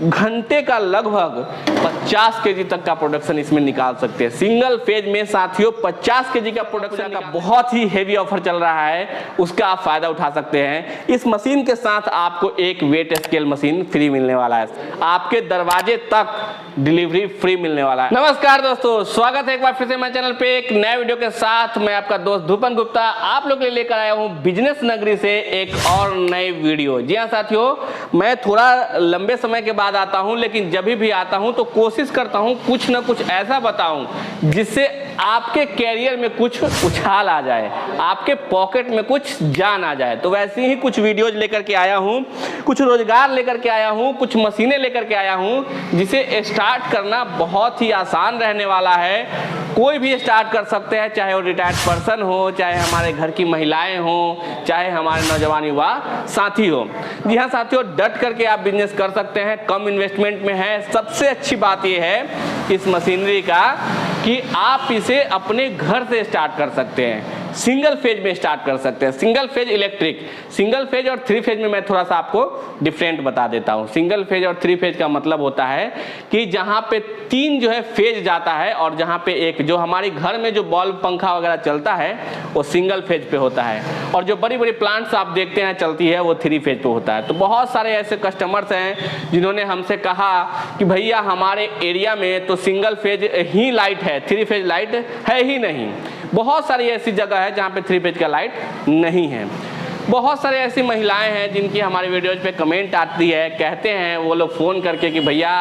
घंटे का लगभग 50 केजी तक का प्रोडक्शन इसमें निकाल सकते हैं। सिंगल फेज में साथियों 50 केजी का प्रोडक्शन का बहुत ही हेवी ऑफर चल रहा है, उसका आप फायदा उठा सकते हैं। इस मशीन के साथ आपको एक वेट स्केल मशीन फ्री मिलने वाला है, आपके दरवाजे तक डिलीवरी फ्री मिलने वाला है। नमस्कार दोस्तों, स्वागत है एक बार फिर से मेरे चैनल पे एक नए वीडियो के साथ। मैं आपका दोस्त धूपन गुप्ता आप लोग के लिए लेकर आया हूँ बिजनेस नगरी से एक और नई वीडियो। जी हाँ साथियों, मैं थोड़ा लंबे समय के बाद आता हूँ, लेकिन जब भी आता हूँ तो कोशिश करता हूँ कुछ ना कुछ ऐसा बताऊँ जिससे आपके कैरियर में कुछ उछाल आ जाए, आपके पॉकेट में कुछ जान आ जाए। तो वैसे ही कुछ वीडियोज लेकर के आया हूँ, कुछ रोजगार लेकर के आया हूँ, कुछ मशीनें लेकर के आया हूँ जिसे स्टार्ट करना बहुत ही आसान रहने वाला है। कोई भी स्टार्ट कर सकते हैं, चाहे वो रिटायर्ड पर्सन हो, चाहे हमारे घर की महिलाएं हों, चाहे हमारे नौजवान युवा साथी हो। जी हाँ साथियों, डट करके आप बिजनेस कर सकते हैं, कम इन्वेस्टमेंट में है। सबसे अच्छी बात यह है इस मशीनरी का कि आप इसे अपने घर से स्टार्ट कर सकते हैं, सिंगल फेज में स्टार्ट कर सकते हैं। Single phase electric, single phase और थ्री फेज में मैं थोड़ा सा आपको डिफरेंट बता देता हूँ। सिंगल फेज और थ्री फेज का मतलब होता है कि जहाँ पे तीन जो है फेज जाता है और जहाँ पे एक जो हमारे घर में जो बल्ब पंखा वगैरह चलता है वो सिंगल फेज पे होता है, और जो बड़ी बड़ी प्लांट्स आप देखते हैं चलती है वो थ्री फेज पे होता है। तो बहुत सारे ऐसे कस्टमर्स हैं जिन्होंने हमसे कहा कि भैया हमारे एरिया में तो सिंगल फेज ही लाइट है, थ्री फेज लाइट है ही नहीं। बहुत सारी ऐसी जगह है जहाँ पे थ्री फेज का लाइट नहीं है। बहुत सारे ऐसी महिलाएं हैं जिनकी हमारे वीडियोज पे कमेंट आती है, कहते हैं वो लोग फ़ोन करके कि भैया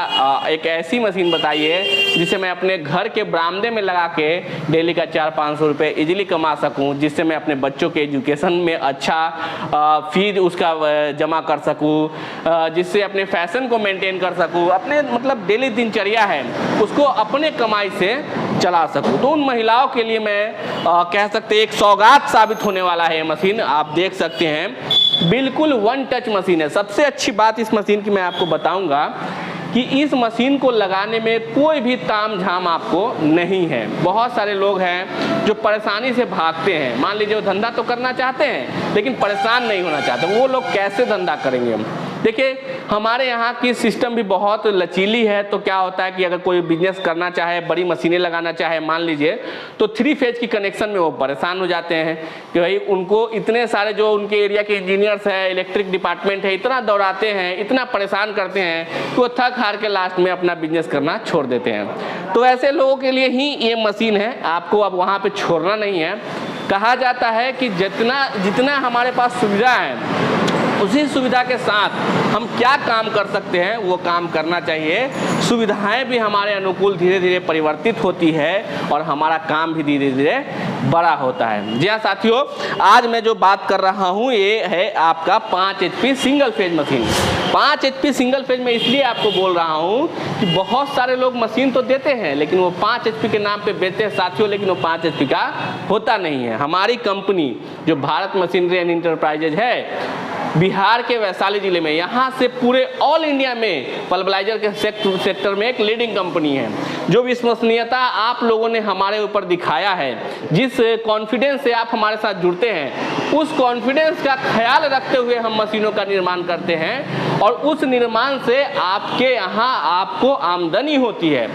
एक ऐसी मशीन बताइए जिसे मैं अपने घर के बरामदे में लगा के डेली का 400-500 रुपये इजीली कमा सकूं, जिससे मैं अपने बच्चों के एजुकेशन में अच्छा फीस उसका जमा कर सकूं, जिससे अपने फैशन को मेंटेन कर सकूं, अपने मतलब डेली दिनचर्या है उसको अपने कमाई से चला सकूं। तो उन महिलाओं के लिए मैं कह सकते एक सौगात साबित होने वाला है ये मशीन। आप देख सकते हैं बिल्कुल वन टच मशीन है। सबसे अच्छी बात इस मशीन की मैं आपको बताऊंगा कि इस मशीन को लगाने में कोई भी ताम झाम आपको नहीं है। बहुत सारे लोग हैं जो परेशानी से भागते हैं, मान लीजिए वो धंधा तो करना चाहते हैं लेकिन परेशान नहीं होना चाहते, वो लोग कैसे धंधा करेंगे। देखिए हमारे यहाँ की सिस्टम भी बहुत लचीली है। तो क्या होता है कि अगर कोई बिजनेस करना चाहे, बड़ी मशीनें लगाना चाहे मान लीजिए, तो थ्री फेज की कनेक्शन में वो परेशान हो जाते हैं कि भाई उनको इतने सारे जो उनके एरिया के इंजीनियर्स हैं, इलेक्ट्रिक डिपार्टमेंट है, इतना दौड़ाते हैं, इतना परेशान करते हैं कि वो थक हार के लास्ट में अपना बिजनेस करना छोड़ देते हैं। तो ऐसे लोगों के लिए ही ये मशीन है, आपको अब वहाँ पर छोड़ना नहीं है। कहा जाता है कि जितना हमारे पास सुविधा है उसी सुविधा के साथ हम क्या काम कर सकते हैं वो काम करना चाहिए। सुविधाएं भी हमारे अनुकूल धीरे धीरे परिवर्तित होती है और हमारा काम भी धीरे धीरे बड़ा होता है। जी हाँ साथियों, आज मैं जो बात कर रहा हूँ ये है आपका 5 HP single phase machine. 5 HP single phase में इसलिए आपको बोल रहा हूँ कि बहुत सारे लोग मशीन तो देते हैं लेकिन वो 5 HP के नाम पे बेचते हैं साथियों, लेकिन वो 5 HP का होता नहीं है। हमारी कंपनी जो भारत मशीनरी एंड इंटरप्राइजेज है बिहार के वैशाली जिले में, यहाँ से पूरे ऑल इंडिया में पल्वराइजर के सेक्टर में एक लीडिंग कंपनी है। जो विश्वसनीयता आप लोगों ने हमारे ऊपर दिखाया है, जिस कॉन्फिडेंस से आप हमारे साथ जुड़ते हैं, उस कॉन्फिडेंस का ख्याल रखते हुए हम मशीनों का निर्माण करते हैं और उस निर्माण से आपके यहाँ आपको आमदनी होती है।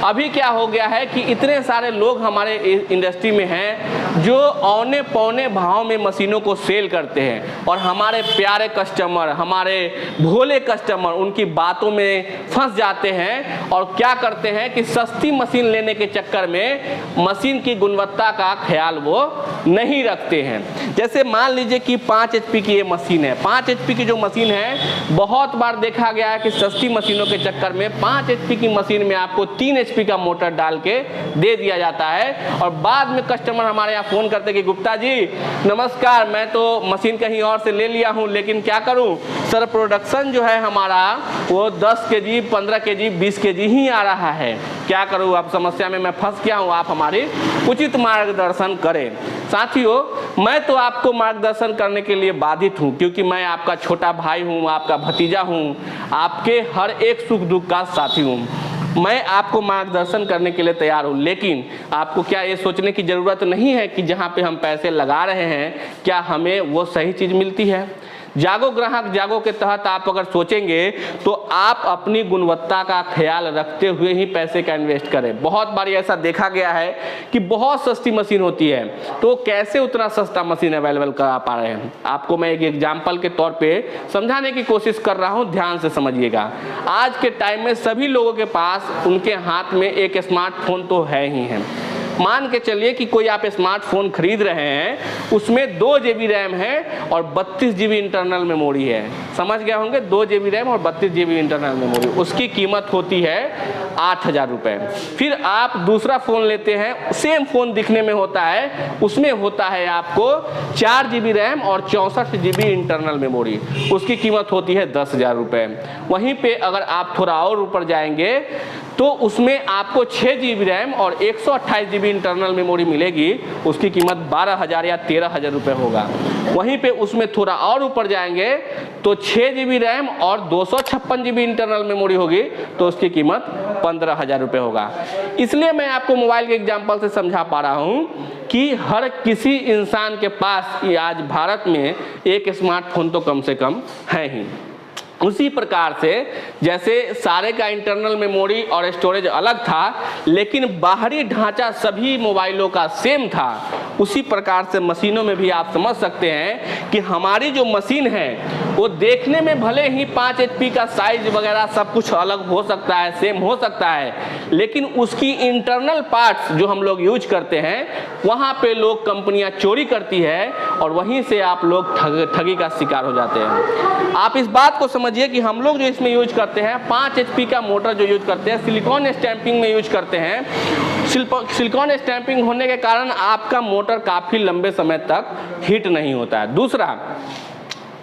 अभी क्या हो गया है कि इतने सारे लोग हमारे इंडस्ट्री में हैं जो औने पौने भाव में मशीनों को सेल करते हैं और हमारे प्यारे कस्टमर, हमारे भोले कस्टमर उनकी बातों में फंस जाते हैं और क्या करते हैं कि सस्ती मशीन लेने के चक्कर में मशीन की गुणवत्ता का ख्याल वो नहीं रखते हैं। जैसे मान लीजिए कि 5 HP की ये मशीन है। 5 HP की जो मशीन है बहुत बार देखा गया है कि सस्ती मशीनों के चक्कर में 5 HP की मशीन में आपको 3 HP का मोटर डाल के दे दिया जाता है और बाद में कस्टमर हमारे यहाँ फ़ोन करते कि गुप्ता जी नमस्कार, मैं तो मशीन कहीं और से ले लिया हूँ लेकिन क्या करूँ सर, प्रोडक्शन जो है हमारा वो 10 kg, 15 kg, 20 kg ही आ रहा है, क्या करूँ, अब समस्या में मैं फंस गया हूँ, आप हमारी उचित मार्गदर्शन करें। साथियों मैं तो आपको मार्गदर्शन करने के लिए बाधित हूँ क्योंकि मैं आपका छोटा भाई हूँ, आपका भतीजा हूँ, आपके हर एक सुख दुख का साथी हूँ। मैं आपको मार्गदर्शन करने के लिए तैयार हूँ, लेकिन आपको क्या ये सोचने की ज़रूरत नहीं है कि जहाँ पे हम पैसे लगा रहे हैं क्या हमें वो सही चीज़ मिलती है। जागो ग्राहक जागो के तहत आप अगर सोचेंगे तो आप अपनी गुणवत्ता का ख्याल रखते हुए ही पैसे का इन्वेस्ट करें। बहुत बार ऐसा देखा गया है कि बहुत सस्ती मशीन होती है, तो कैसे उतना सस्ता मशीन अवेलेबल करा पा रहे हैं। आपको मैं एक एग्जाम्पल के तौर पे समझाने की कोशिश कर रहा हूं, ध्यान से समझिएगा। आज के टाइम में सभी लोगों के पास उनके हाथ में एक स्मार्टफोन तो है ही है। मान के चलिए कि कोई आप स्मार्टफोन खरीद रहे हैं, उसमें 2 GB रैम है और 32 GB इंटरनल मेमोरी है। समझ गए होंगे, 2 GB रैम और 32 GB इंटरनल मेमोरी, उसकी कीमत होती है 8,000 रुपये। फिर आप दूसरा फ़ोन लेते हैं, सेम फ़ोन दिखने में होता है, उसमें होता है आपको 4 GB रैम और 64 GB इंटरनल मेमोरी, उसकी कीमत होती है 10,000 रुपये। वहीं पे अगर आप थोड़ा और ऊपर जाएंगे तो उसमें आपको 6 GB रैम और 128 GB इंटरनल मेमोरी मिलेगी, उसकी कीमत 12,000 या 13,000 रुपये होगा। वहीं पे उसमें थोड़ा और ऊपर जाएंगे तो 6 GB रैम और 256 GB इंटरनल मेमोरी होगी, तो उसकी कीमत 15,000 रुपये होगा। इसलिए मैं आपको मोबाइल के एग्जाम्पल से समझा पा रहा हूँ कि हर किसी इंसान के पास आज भारत में एक स्मार्टफोन तो कम से कम है ही। उसी प्रकार से जैसे सारे का इंटरनल मेमोरी और स्टोरेज अलग था, लेकिन बाहरी ढांचा सभी मोबाइलों का सेम था, उसी प्रकार से मशीनों में भी आप समझ सकते हैं कि हमारी जो मशीन है वो देखने में भले ही 5 HP का साइज वगैरह सब कुछ अलग हो सकता है, सेम हो सकता है, लेकिन उसकी इंटरनल पार्ट्स जो हम लोग यूज करते हैं वहाँ पे लोग कंपनियाँ चोरी करती है और वहीं से आप लोग ठगी का शिकार हो जाते हैं। आप इस बात को समझिए कि हम लोग जो इसमें यूज करते हैं 5 HP का मोटर जो यूज करते हैं, सिलिकॉन स्टैंपिंग में यूज करते हैं। सिलिकॉन स्टैंपिंग होने के कारण आपका मोटर काफ़ी लंबे समय तक हीट नहीं होता है। दूसरा,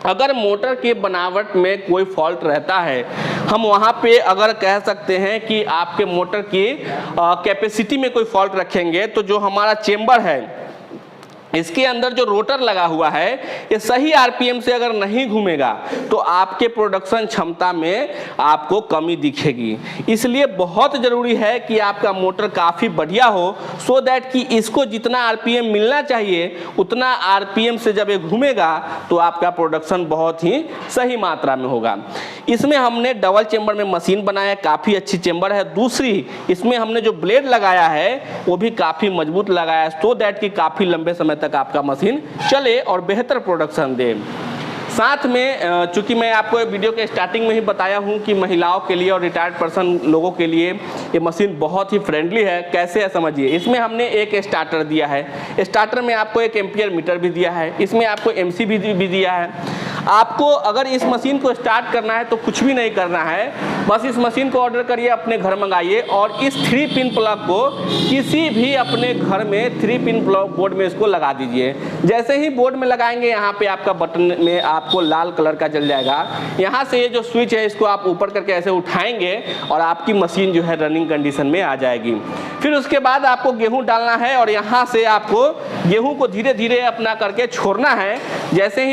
अगर मोटर के बनावट में कोई फॉल्ट रहता है, हम वहाँ पे अगर कह सकते हैं कि आपके मोटर की कैपेसिटी में कोई फॉल्ट रखेंगे, तो जो हमारा चेम्बर है इसके अंदर जो रोटर लगा हुआ है ये सही आरपीएम से अगर नहीं घूमेगा तो आपके प्रोडक्शन क्षमता में आपको कमी दिखेगी। इसलिए बहुत ज़रूरी है कि आपका मोटर काफ़ी बढ़िया हो, सो दैट कि इसको जितना आरपीएम मिलना चाहिए उतना आरपीएम से जब ये घूमेगा तो आपका प्रोडक्शन बहुत ही सही मात्रा में होगा। इसमें हमने डबल चेम्बर में मशीन बनाया, काफ़ी अच्छी चेम्बर है। दूसरी, इसमें हमने जो ब्लेड लगाया है वो भी काफ़ी मजबूत लगाया है, सो दैट कि काफ़ी लंबे समय तक आपका मशीन चले और बेहतर प्रोडक्शन दे। साथ में चूंकि मैं आपको वीडियो के स्टार्टिंग में ही बताया हूं कि महिलाओं के लिए और रिटायर्ड पर्सन लोगों के लिए ये मशीन बहुत ही फ्रेंडली है। कैसे है समझिए, इसमें हमने एक स्टार्टर दिया है, स्टार्टर में आपको एक एम्पियर मीटर भी दिया है, इसमें आपको एमसी भी दिया है। आपको अगर इस मशीन को स्टार्ट करना है तो कुछ भी नहीं करना है, बस इस मशीन को ऑर्डर करिए, अपने घर मंगाइए और इस 3 पिन प्लग को किसी भी अपने घर में 3 पिन प्लग बोर्ड में इसको लगा दीजिए। जैसे ही बोर्ड में लगाएंगे यहाँ पे आपका बटन में आपको लाल कलर का जल जाएगा। यहाँ से ये जो स्विच है इसको आप ऊपर करके ऐसे उठाएंगे और आपकी मशीन जो है रनिंग कंडीशन में आ जाएगी। फिर उसके बाद आपको गेहूँ डालना है और यहाँ से आपको गेहूँ को धीरे धीरे अपना करके छोड़ना है। जैसे ही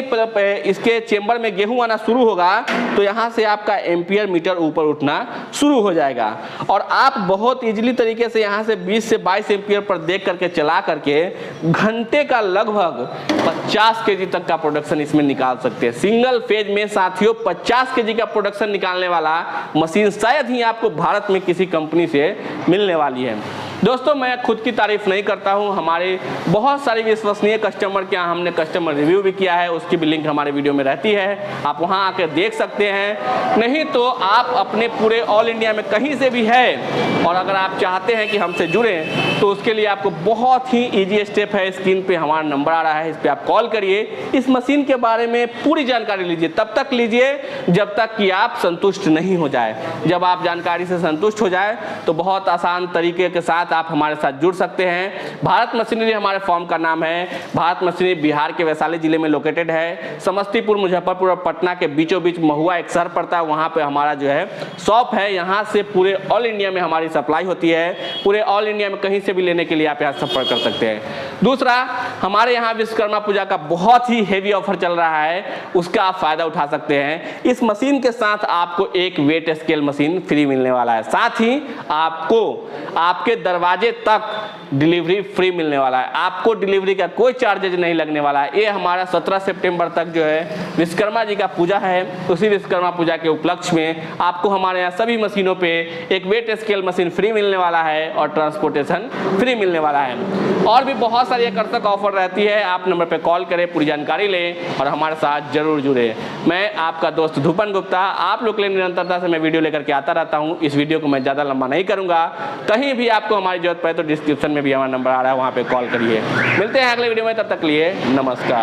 इसके चेम्बर में गेहूँ आना शुरू होगा तो यहाँ से आपका एम्पियर मीटर ऊपर उठना शुरू हो जाएगा और आप बहुत इजीली तरीके से यहाँ से 20 से 22 एम्पियर पर देख करके चला करके घंटे का लगभग 50 kg तक का प्रोडक्शन इसमें निकाल सकते हैं। सिंगल फेज में साथियों 50 kg का प्रोडक्शन निकालने वाला मशीन शायद ही आपको भारत में किसी कंपनी से मिलने वाली है। दोस्तों, मैं खुद की तारीफ नहीं करता हूं, हमारे बहुत सारे विश्वसनीय कस्टमर के यहाँ हमने कस्टमर रिव्यू भी किया है, उसकी भी लिंक हमारे वीडियो में रहती है, आप वहां आकर देख सकते हैं। नहीं तो आप अपने पूरे ऑल इंडिया में कहीं से भी है और अगर आप चाहते हैं कि हमसे जुड़ें तो उसके लिए आपको बहुत ही ईजी स्टेप है। स्क्रीन पे हमारा नंबर आ रहा है, इस पर आप कॉल करिए, इस मशीन के बारे में पूरी जानकारी लीजिए। तब तक लीजिए जब तक कि आप संतुष्ट नहीं हो जाए। जब आप जानकारी से संतुष्ट हो जाए तो बहुत आसान तरीके के साथ आप हमारे साथ जुड़ सकते हैं। भारत मशीनरी हमारे फॉर्म का नाम है। भारत मशीनरी बिहार के वैशाली जिले में लोकेटेड है। समस्तीपुर, मुजफ्फरपुर और पटना के बीचों बीच महुआ एक शहर पड़ता है, वहाँ पे हमारा जो है शॉप है। यहाँ से पूरे ऑल इंडिया में हमारी सप्लाई होती है। पूरे ऑल इंडिया में कहीं से भी लेने के लिए आप यहाँ संपर्क कर सकते हैं। दूसरा, हमारे यहाँ विश्वकर्मा पूजा का बहुत ही हेवी ऑफर चल रहा है, उसका आप फायदा उठा सकते हैं। इस मशीन के साथ आपको एक वेट स्केल मशीन फ्री मिलने वाला है। साथ ही आपको आपके दरवाजे तक डिलीवरी फ्री मिलने वाला है। आपको डिलीवरी का कोई चार्जेज नहीं लगने वाला है। ये हमारा 17 सितंबर तक जो है विश्वकर्मा जी का पूजा है, उसी विश्वकर्मा पूजा के उपलक्ष्य में आपको हमारे यहाँ सभी मशीनों पे एक वेट स्केल मशीन फ्री मिलने वाला है और ट्रांसपोर्टेशन फ्री मिलने वाला है। और भी बहुत सारी आकर्षक ऑफर रहती है। आप नंबर पे कॉल करें, पूरी जानकारी लें और हमारे साथ जरूर जुड़े। मैं आपका दोस्त धूपन गुप्ता, आप लोग के लिए निरंतरता से मैं वीडियो लेकर के आता रहता हूँ। इस वीडियो को मैं ज़्यादा लंबा नहीं करूँगा। कहीं भी आपको हमारी जरूरत पड़े तो डिस्क्रिप्शन में भी हमारा नंबर आ रहा है, वहाँ पे कॉल करिए। मिलते हैं अगले वीडियो में, तब तक लिए नमस्कार।